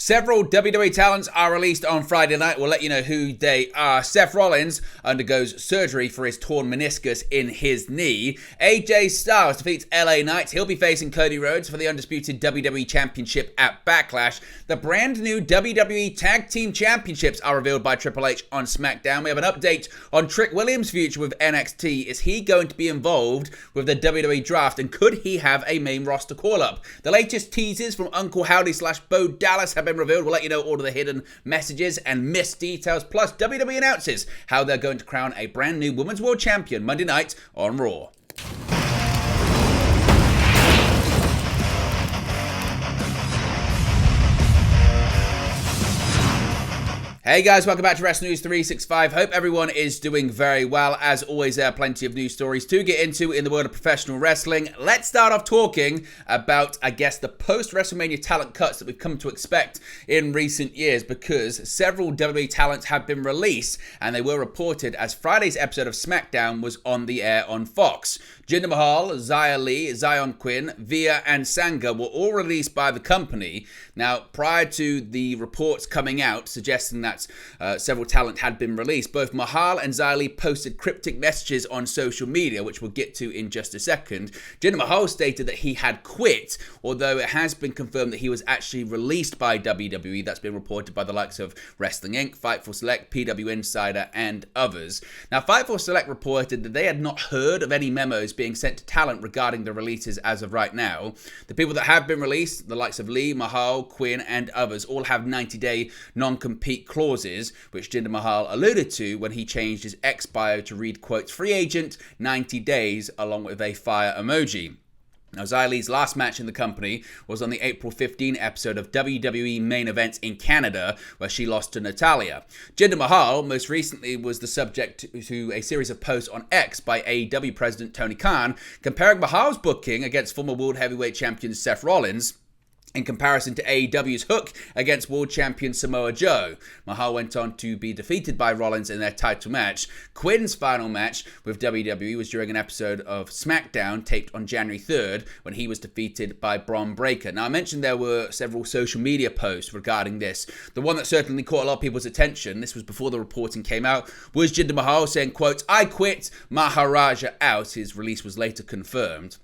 Several WWE talents are released on Friday night. We'll let you know who they are. Seth Rollins undergoes surgery for his torn meniscus in his knee. AJ Styles defeats LA Knight. He'll be facing Cody Rhodes for the undisputed WWE Championship at Backlash. The brand new WWE Tag Team Championships are revealed by Triple H on SmackDown. We have an update on Trick Williams' future with NXT. Is he going to be involved with the WWE draft, and could he have a main roster call-up? The latest teases from Uncle Howdy / Bo Dallas have been revealed. We'll let you know all of the hidden messages and missed details, plus WWE announces how they're going to crown a brand new Women's World Champion Monday night on Raw. Hey guys, welcome back to Wrestling News 365. Hope everyone is doing very well. As always, there are plenty of news stories to get into in the world of professional wrestling. Let's start off talking about, I guess, the post-WrestleMania talent cuts that we've come to expect in recent years, because several WWE talents have been released, and they were reported as Friday's episode of SmackDown was on the air on Fox. Jinder Mahal, Xia Li, Zion Quinn, Via, and Sanga were all released by the company. Now, prior to the reports coming out suggesting that several talent had been released, both Mahal and Xia Li posted cryptic messages on social media, which we'll get to in just a second. Jinder Mahal stated that he had quit, although it has been confirmed that he was actually released by WWE. That's been reported by the likes of Wrestling Inc., Fightful Select, PW Insider, and others. Now, Fightful Select reported that they had not heard of any memos being sent to talent regarding the releases as of right now. The people that have been released, the likes of Lee, Mahal, Quinn, and others, all have 90-day non-compete clauses, which Jinder Mahal alluded to when he changed his X bio to read, quote, "free agent, 90 days," along with a fire emoji. Now, Xia Li's last match in the company was on the April 15 episode of WWE Main Events in Canada, where she lost to Natalya. Jinder Mahal most recently was the subject to a series of posts on X by AEW President Tony Khan, comparing Mahal's booking against former World Heavyweight Champion Seth Rollins in comparison to AEW's hook against World Champion Samoa Joe. Mahal went on to be defeated by Rollins in their title match. Quinn's final match with WWE was during an episode of SmackDown taped on January 3rd, when he was defeated by Bron Breakker. Now, I mentioned there were several social media posts regarding this. The one that certainly caught a lot of people's attention, this was before the reporting came out, was Jinder Mahal saying, quote, "I quit, Maharaja out." His release was later confirmed.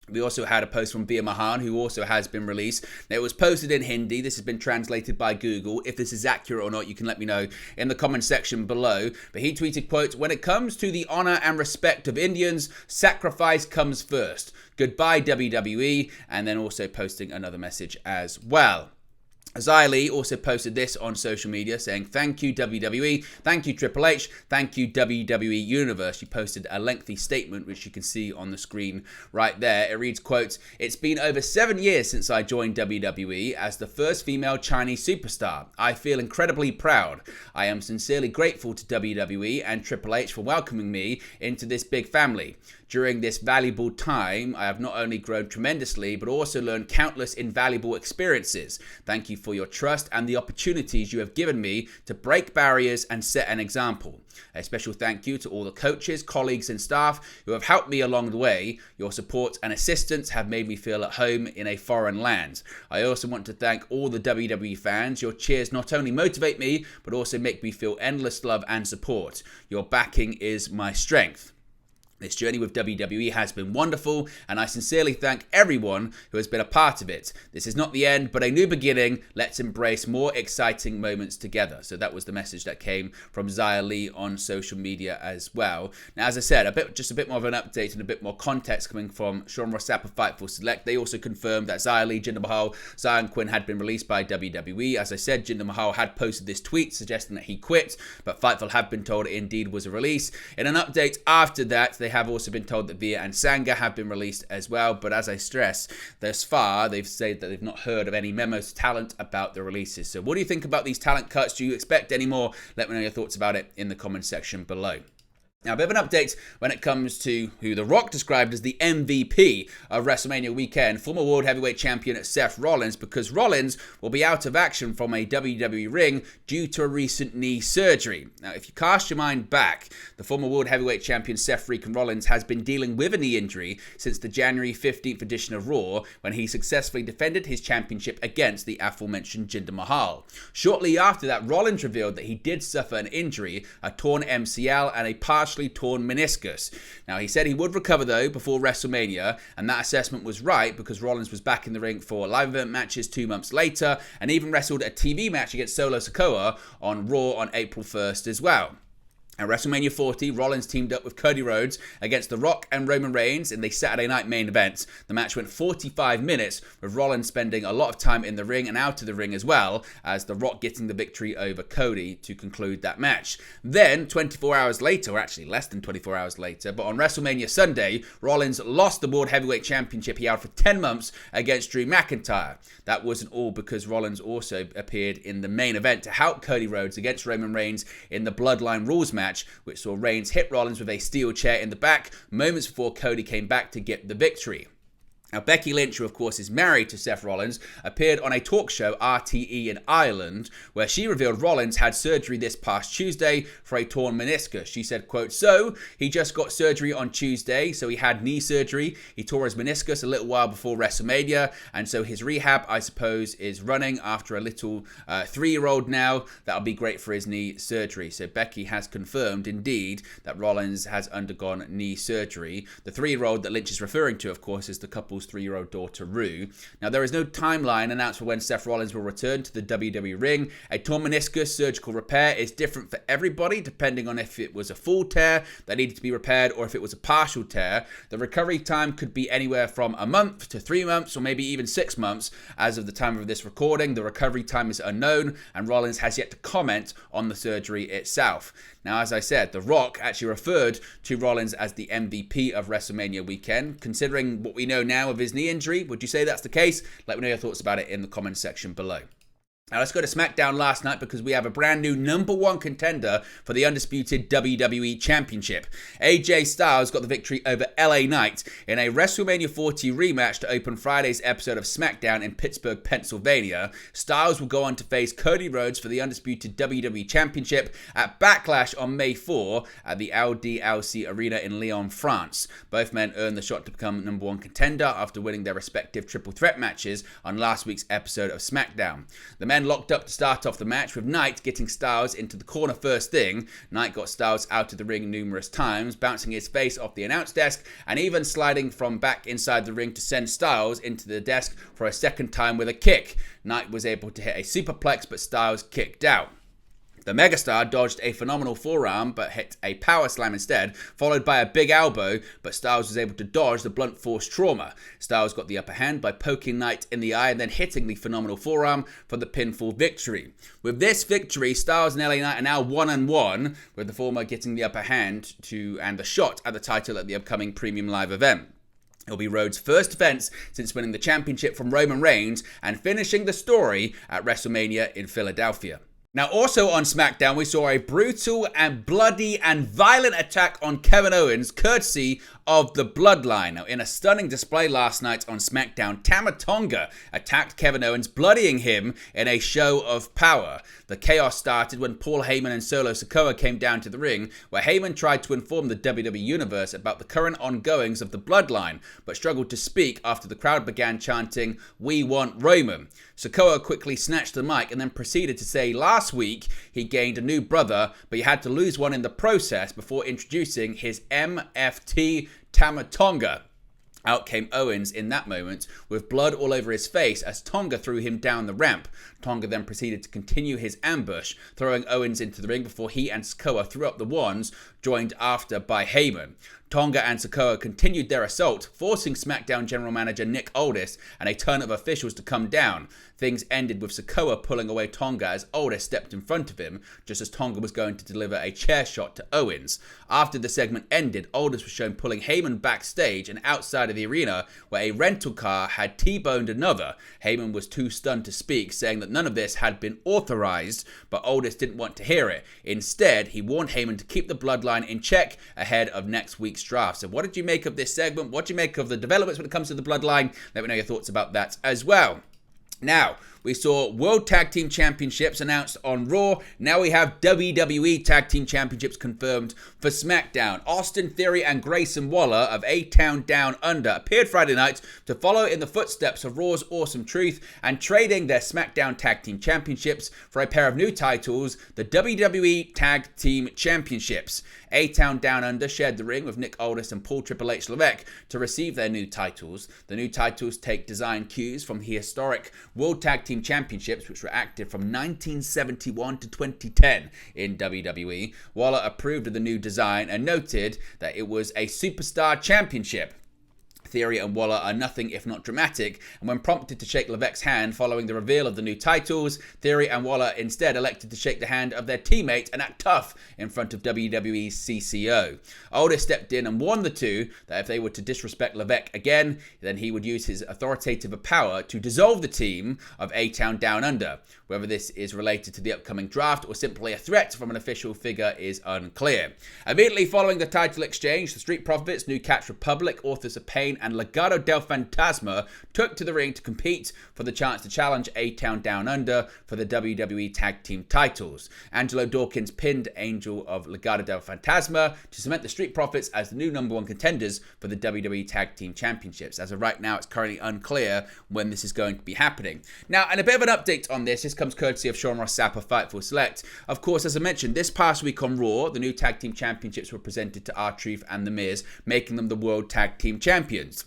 We also had a post from Veer Mahan, who also has been released. Now, it was posted in Hindi. This has been translated by Google. If this is accurate or not, you can let me know in the comment section below. But he tweeted, quote, "When it comes to the honor and respect of Indians, sacrifice comes first. Goodbye, WWE." And then also posting another message as well. Xia Li also posted this on social media saying, "Thank you WWE, thank you Triple H, thank you WWE Universe." She posted a lengthy statement, which you can see on the screen right there. It reads, quote, "It's been over 7 years since I joined WWE as the first female Chinese superstar. I feel incredibly proud. I am sincerely grateful to WWE and Triple H for welcoming me into this big family. During this valuable time, I have not only grown tremendously, but also learned countless invaluable experiences. Thank you for your trust and the opportunities you have given me to break barriers and set an example. A special thank you to all the coaches, colleagues, and staff who have helped me along the way. Your support and assistance have made me feel at home in a foreign land. I also want to thank all the WWE fans. Your cheers not only motivate me, but also make me feel endless love and support. Your backing is my strength. This journey with WWE has been wonderful, and I sincerely thank everyone who has been a part of it. This is not the end, but a new beginning. Let's embrace more exciting moments together." So that was the message that came from Xia Li on social media as well. Now, as I said, just a bit more of an update and a bit more context coming from Sean Ross Sapp of Fightful Select. They also confirmed that Xia Li, Jinder Mahal, Zion Quinn had been released by WWE. As I said, Jinder Mahal had posted this tweet suggesting that he quit, but Fightful have been told it indeed was a release. In an update after that, they have also been told that Via and Sanga have been released as well, but as I stress, thus far they've said that they've not heard of any memos to talent about the releases. So what do you think about these talent cuts? Do you expect any more? Let me know your thoughts about it in the comment section below. Now, a bit of an update when it comes to who The Rock described as the MVP of WrestleMania weekend, former World Heavyweight Champion Seth Rollins, because Rollins will be out of action from a WWE ring due to a recent knee surgery. Now, if you cast your mind back, the former World Heavyweight Champion Seth freaking Rollins has been dealing with a knee injury since the January 15th edition of Raw, when he successfully defended his championship against the aforementioned Jinder Mahal. Shortly after that, Rollins revealed that he did suffer an injury, a torn MCL and a partially torn meniscus. Now, he said he would recover though before WrestleMania, and that assessment was right because Rollins was back in the ring for live event matches 2 months later and even wrestled a TV match against Solo Sikoa on Raw on April 1st as well. At WrestleMania 40, Rollins teamed up with Cody Rhodes against The Rock and Roman Reigns in the Saturday night main event. The match went 45 minutes, with Rollins spending a lot of time in the ring and out of the ring as well, as The Rock getting the victory over Cody to conclude that match. Then, 24 hours later, or actually less than 24 hours later, but on WrestleMania Sunday, Rollins lost the World Heavyweight Championship he held for 10 months against Drew McIntyre. That wasn't all because Rollins also appeared in the main event to help Cody Rhodes against Roman Reigns in the Bloodline Rules match, which saw Reigns hit Rollins with a steel chair in the back moments before Cody came back to get the victory. Now, Becky Lynch, who of course is married to Seth Rollins, appeared on a talk show, RTE in Ireland, where she revealed Rollins had surgery this past Tuesday for a torn meniscus. She said, quote, "So, he just got surgery on Tuesday, so he had knee surgery. He tore his meniscus a little while before WrestleMania, and so his rehab, I suppose, is running after a little 3-year-old now. That'll be great for his knee surgery." So Becky has confirmed, indeed, that Rollins has undergone knee surgery. The 3-year-old that Lynch is referring to, of course, is the couple's 3-year-old daughter, Rue. Now, there is no timeline announced for when Seth Rollins will return to the WWE ring. A torn meniscus surgical repair is different for everybody, depending on if it was a full tear that needed to be repaired or if it was a partial tear. The recovery time could be anywhere from a month to 3 months or maybe even 6 months. As of the time of this recording, the recovery time is unknown, and Rollins has yet to comment on the surgery itself. Now, as I said, The Rock actually referred to Rollins as the MVP of WrestleMania weekend. Considering what we know now of his knee injury, would you say that's the case? Let me know your thoughts about it in the comments section below. Now let's go to SmackDown last night because we have a brand new #1 contender for the undisputed WWE Championship. AJ Styles got the victory over LA Knight in a WrestleMania 40 rematch to open Friday's episode of SmackDown in Pittsburgh, Pennsylvania. Styles will go on to face Cody Rhodes for the undisputed WWE Championship at Backlash on May 4 at the LDLC Arena in Lyon, France. Both men earned the shot to become #1 contender after winning their respective triple threat matches on last week's episode of SmackDown. The men locked up to start off the match, with Knight getting Styles into the corner first thing. Knight got Styles out of the ring numerous times, bouncing his face off the announce desk and even sliding from back inside the ring to send Styles into the desk for a second time with a kick. Knight was able to hit a superplex, but Styles kicked out. The megastar dodged a phenomenal forearm but hit a power slam instead, followed by a big elbow, but Styles was able to dodge the blunt force trauma. Styles got the upper hand by poking Knight in the eye and then hitting the phenomenal forearm for the pinfall victory. With this victory, Styles and LA Knight are now 1-1, with the former getting the upper hand and the shot at the title at the upcoming Premium Live event. It'll be Rhodes' first defense since winning the championship from Roman Reigns and finishing the story at WrestleMania in Philadelphia. Now, also on SmackDown, we saw a brutal and bloody and violent attack on Kevin Owens, courtesy of the Bloodline. Now, in a stunning display last night on SmackDown, Tama Tonga attacked Kevin Owens, bloodying him in a show of power. The chaos started when Paul Heyman and Solo Sikoa came down to the ring, where Heyman tried to inform the WWE Universe about the current ongoings of the Bloodline, but struggled to speak after the crowd began chanting, "We want Roman." Sikoa quickly snatched the mic and then proceeded to say last week he gained a new brother, but he had to lose one in the process before introducing his MFT Tama Tonga. Out came Owens in that moment, with blood all over his face as Tonga threw him down the ramp. Tonga then proceeded to continue his ambush, throwing Owens into the ring before he and Sikoa threw up the wands, joined after by Heyman. Tonga and Sikoa continued their assault, forcing SmackDown General Manager Nick Aldis and a ton of officials to come down. Things ended with Sikoa pulling away Tonga as Aldis stepped in front of him, just as Tonga was going to deliver a chair shot to Owens. After the segment ended, Aldis was shown pulling Heyman backstage and outside of of the arena where a rental car had T-boned another. Heyman was too stunned to speak, saying that none of this had been authorized, but Otis didn't want to hear it. Instead, he warned Heyman to keep the Bloodline in check ahead of next week's draft. So what did you make of this segment? What do you make of the developments when it comes to the Bloodline? Let me know your thoughts about that as well. Now, we saw World Tag Team Championships announced on Raw. Now we have WWE Tag Team Championships confirmed for SmackDown. Austin Theory and Grayson Waller of A-Town Down Under appeared Friday night to follow in the footsteps of Raw's Awesome Truth and trading their SmackDown Tag Team Championships for a pair of new titles, the WWE Tag Team Championships. A-Town Down Under shared the ring with Nick Aldis and Paul Triple H Levesque to receive their new titles. The new titles take design cues from the historic World Tag Team Championships, which were active from 1971 to 2010 in WWE. Waller approved of the new design and noted that it was a superstar championship. Theory and Waller are nothing if not dramatic, and when prompted to shake Levesque's hand following the reveal of the new titles, Theory and Waller instead elected to shake the hand of their teammate and act tough in front of WWE's CCO. Aldis stepped in and warned the two that if they were to disrespect Levesque again, then he would use his authoritative power to dissolve the team of A-Town Down Under. Whether this is related to the upcoming draft or simply a threat from an official figure is unclear. Immediately following the title exchange, the Street Profits, New Catch Republic, Authors of Pain, and Legado del Fantasma took to the ring to compete for the chance to challenge A-Town Down Under for the WWE Tag Team titles. Angelo Dawkins pinned Angel of Legado del Fantasma to cement the Street Profits as the new #1 contenders for the WWE Tag Team Championships. As of right now, it's currently unclear when this is going to be happening. Now, and a bit of an update on this comes courtesy of Sean Ross Sapp of Fightful Select. Of course, as I mentioned, this past week on Raw, the new Tag Team Championships were presented to R-Truth and The Miz, making them the World Tag Team Champions.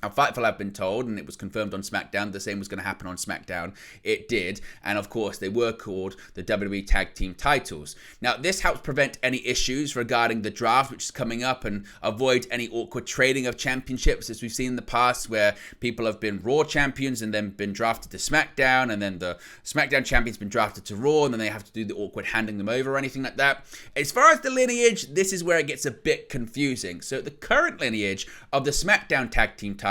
Now, Fightful have been told, and it was confirmed on SmackDown, the same was going to happen on SmackDown. It did. And of course, they were called the WWE Tag Team titles. Now, this helps prevent any issues regarding the draft, which is coming up, and avoid any awkward trading of championships, as we've seen in the past, where people have been Raw champions and then been drafted to SmackDown, and then the SmackDown champions been drafted to Raw, and then they have to do the awkward handing them over or anything like that. As far as the lineage, this is where it gets a bit confusing. So the current lineage of the SmackDown Tag Team titles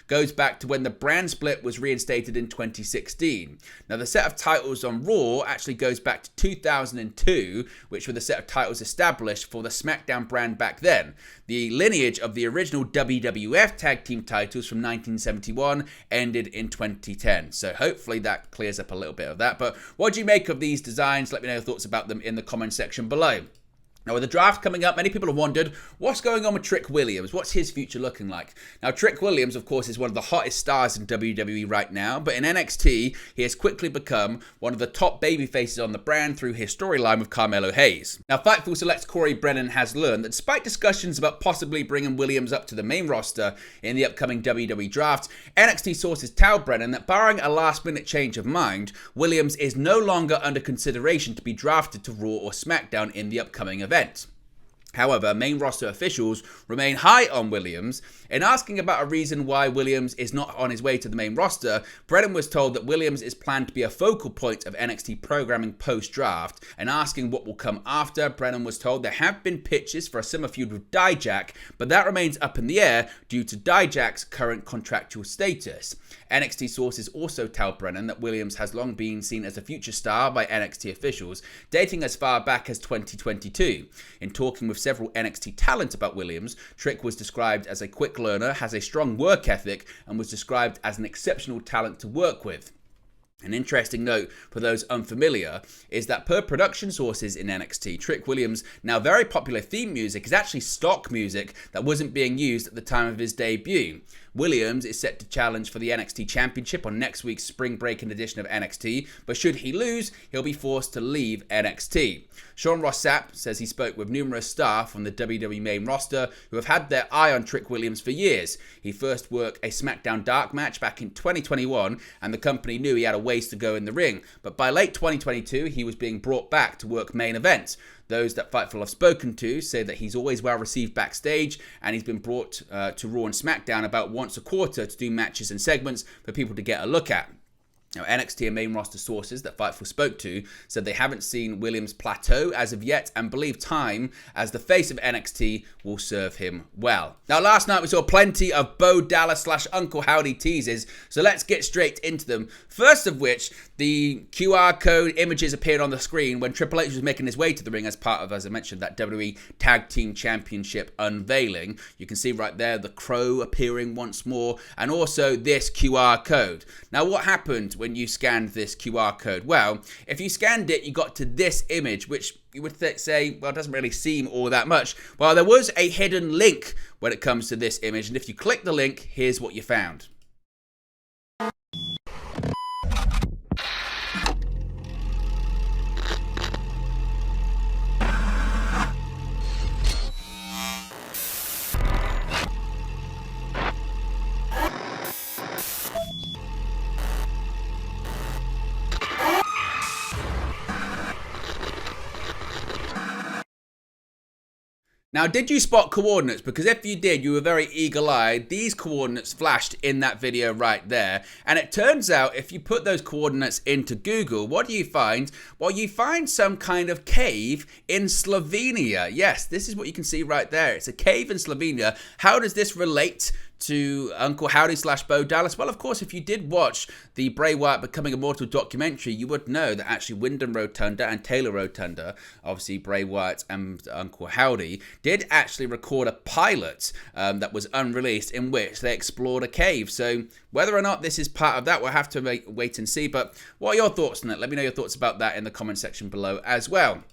goes back to when the brand split was reinstated in 2016. Now, the set of titles on Raw actually goes back to 2002, which were the set of titles established for the SmackDown brand back then. The lineage of the original WWF Tag Team titles from 1971 ended in 2010. So hopefully that clears up a little bit of that. But what do you make of these designs? Let me know your thoughts about them in the comment section below. Now, with the draft coming up, many people have wondered, what's going on with Trick Williams? What's his future looking like? Now, Trick Williams, of course, is one of the hottest stars in WWE right now, but in NXT, he has quickly become one of the top babyfaces on the brand through his storyline with Carmelo Hayes. Now, Fightful Select's Corey Brennan has learned that despite discussions about possibly bringing Williams up to the main roster in the upcoming WWE draft, NXT sources tell Brennan that barring a last-minute change of mind, Williams is no longer under consideration to be drafted to Raw or SmackDown in the upcoming event. However, main roster officials remain high on Williams. In asking about a reason why Williams is not on his way to the main roster, Brennan was told that Williams is planned to be a focal point of NXT programming post-draft. And asking what will come after, Brennan was told there have been pitches for a summer feud with Dijak, but that remains up in the air due to Dijak's current contractual status. NXT sources also tell Brennan that Williams has long been seen as a future star by NXT officials, dating as far back as 2022. In talking with several NXT talent about Williams, Trick was described as a quick learner, has a strong work ethic, and was described as an exceptional talent to work with. An interesting note for those unfamiliar is that per production sources in NXT, Trick Williams' now very popular theme music is actually stock music that wasn't being used at the time of his debut. Williams is set to challenge for the NXT Championship on next week's Spring Breaking edition of NXT, but should he lose, he'll be forced to leave NXT. Sean Ross Sapp says he spoke with numerous staff on the WWE main roster who have had their eye on Trick Williams for years. He first worked a SmackDown Dark match back in 2021, and the company knew he had a ways to go in the ring, but by late 2022, he was being brought back to work main events. Those that Fightful have spoken to say that he's always well received backstage, and he's been brought to Raw and SmackDown about once a quarter to do matches and segments for people to get a look at. Now, NXT and main roster sources that Fightful spoke to said they haven't seen Williams plateau as of yet and believe time as the face of NXT will serve him well. Now, last night we saw plenty of Bo Dallas / Uncle Howdy teases, so let's get straight into them. First of which, the QR code images appeared on the screen when Triple H was making his way to the ring as part of, as I mentioned, that WWE Tag Team Championship unveiling. You can see right there the crow appearing once more, and also this QR code. Now, what happened when you scanned this QR code? Well, if you scanned it, you got to this image, which you would say, well, it doesn't really seem all that much. Well, there was a hidden link when it comes to this image, and if you click the link, here's what you found. Now, did you spot coordinates? Because if you did, you were very eagle-eyed. These coordinates flashed in that video right there. And it turns out, if you put those coordinates into Google, what do you find? Well, you find some kind of cave in Slovenia. Yes, this is what you can see right there. It's a cave in Slovenia. How does this relate to Uncle Howdy / Bo Dallas? Well, of course, if you did watch the Bray Wyatt Becoming Immortal documentary, you would know that actually Wyndham Rotunda and Taylor Rotunda, obviously Bray Wyatt and Uncle Howdy, did actually record a pilot that was unreleased in which they explored a cave. So whether or not this is part of that, we'll have to wait and see. But what are your thoughts on it? Let me know your thoughts about that in the comment section below as well.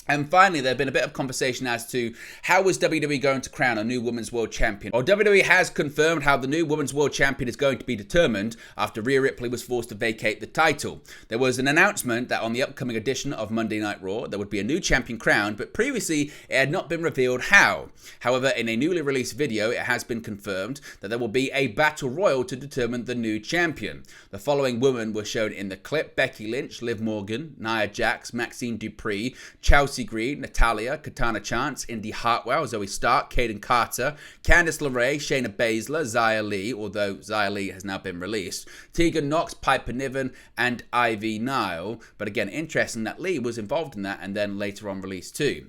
And finally, there's been a bit of conversation as to how was WWE going to crown a new Women's World Champion. Well, WWE has confirmed how the new Women's World Champion is going to be determined after Rhea Ripley was forced to vacate the title. There was an announcement that on the upcoming edition of Monday Night Raw, there would be a new champion crowned, but previously it had not been revealed how. However, in a newly released video, it has been confirmed that there will be a battle royal to determine the new champion. The following women were shown in the clip: Becky Lynch, Liv Morgan, Nia Jax, Maxine Dupree, Chelsea Green, Natalia, Katana Chance, Indy Hartwell, Zoe Stark, Kaden Carter, Candice LeRae, Shayna Baszler, Xia Li, although Xia Li has now been released, Tegan Knox, Piper Niven, and Ivy Nile. But again, interesting that Lee was involved in that and then later on released too.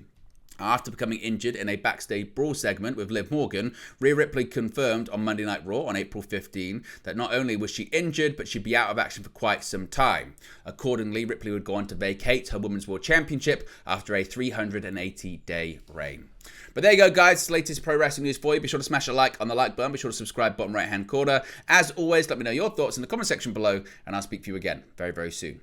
After becoming injured in a backstage brawl segment with Liv Morgan, Rhea Ripley confirmed on Monday Night Raw on April 15 that not only was she injured, but she'd be out of action for quite some time. Accordingly, Ripley would go on to vacate her Women's World Championship after a 380-day reign. But there you go, guys. It's the latest pro wrestling news for you. Be sure to smash a like on the like button. Be sure to subscribe bottom right-hand corner. As always, let me know your thoughts in the comment section below, and I'll speak to you again very, very soon.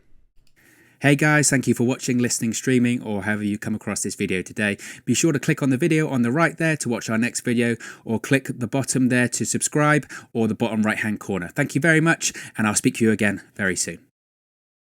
Hey guys, thank you for watching, listening, streaming, or however you come across this video today. Be sure to click on the video on the right there to watch our next video, or click the bottom there to subscribe, or the bottom right hand corner. Thank you very much, and I'll speak to you again very soon.